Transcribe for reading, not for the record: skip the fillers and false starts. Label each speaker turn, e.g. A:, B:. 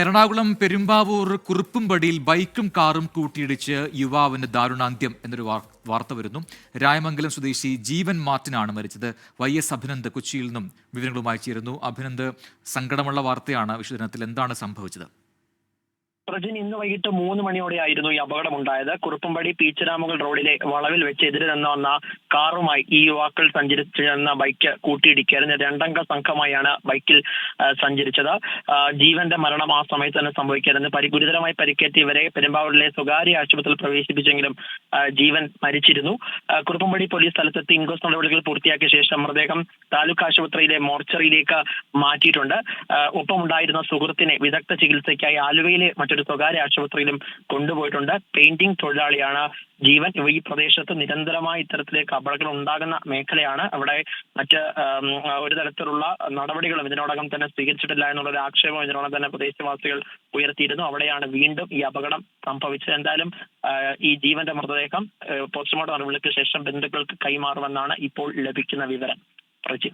A: എറണാകുളം പെരുമ്പാവൂർ കുറുപ്പുംപടിയിൽ ബൈക്കും കാറും കൂട്ടിയിടിച്ച് യുവാവിന് ദാരുണാന്ത്യം എന്നൊരു വാർത്ത വരുന്നു. രായമംഗലം സ്വദേശി ജീവൻ മാർട്ടിനാണ് മരിച്ചത്. YS അഭിനന്ദ് കൊച്ചിയിൽ നിന്നും വിവരങ്ങളുമായി ചേരുന്നു. അഭിനന്ദ്, സങ്കടമുള്ള വാർത്തയാണ്. വിഷുദിനത്തിൽ എന്താണ് സംഭവിച്ചത്?
B: പ്രജിൻ, ഇന്ന് വൈകിട്ട് 3 മണിയോടെയായിരുന്നു ഈ അപകടമുണ്ടായത്. കുറുപ്പുംപടി പീച്ചരാമുകൾ റോഡിലെ വളവിൽ വെച്ച് എതിരെ നിന്ന് വന്ന കാറുമായി ഈ യുവാക്കൾ സഞ്ചരിച്ചിരുന്ന ബൈക്ക് കൂട്ടിയിടിക്കുകയായിരുന്നു. 2 അംഗ സംഘമായാണ് ബൈക്കിൽ സഞ്ചരിച്ചത്. ജീവന്റെ മരണം ആ സമയത്ത് തന്നെ സംഭവിക്കുകയായിരുന്നു. ഗുരുതരമായി പരിക്കേറ്റ ഇവരെ പെരുമ്പാവൂരിലെ സ്വകാര്യ ആശുപത്രിയിൽ പ്രവേശിപ്പിച്ചെങ്കിലും ജീവൻ മരിച്ചിരുന്നു. കുറുപ്പുംപടി പോലീസ് സ്ഥലത്തെത്തി ഇൻക്വസ്റ്റ് നടപടികൾ പൂർത്തിയാക്കിയ ശേഷം മൃതദേഹം താലൂക്ക് ആശുപത്രിയിലെ മോർച്ചറിയിലേക്ക് മാറ്റിയിട്ടുണ്ട്. ഒപ്പമുണ്ടായിരുന്ന സുഹൃത്തിനെ വിദഗ്ധ ചികിത്സയ്ക്കായി ആലുവയിലെ മറ്റൊരു സ്വകാര്യ ആശുപത്രിയിലും കൊണ്ടുപോയിട്ടുണ്ട്. പെയിന്റിംഗ് തൊഴിലാളിയാണ് ജീവൻ. ഈ പ്രദേശത്ത് നിരന്തരമായി ഇത്തരത്തിലേക്ക് അപകടങ്ങൾ ഉണ്ടാകുന്ന മേഖലയാണ്. അവിടെ മറ്റ് ഒരു തരത്തിലുള്ള നടപടികളും ഇതിനോടകം തന്നെ സ്വീകരിച്ചിട്ടില്ല എന്നുള്ളൊരു ആക്ഷേപം ഇതിനോടകം തന്നെ പ്രദേശവാസികൾ ഉയർത്തിയിരുന്നു. അവിടെയാണ് വീണ്ടും ഈ അപകടം സംഭവിച്ചത്. എന്തായാലും ഈ ജീവന്റെ മൃതദേഹം പോസ്റ്റ്മോർട്ടം നടപടികൾക്ക് ശേഷം ബന്ധുക്കൾക്ക് കൈമാറുമെന്നാണ് ഇപ്പോൾ ലഭിക്കുന്ന വിവരം. പ്രജി.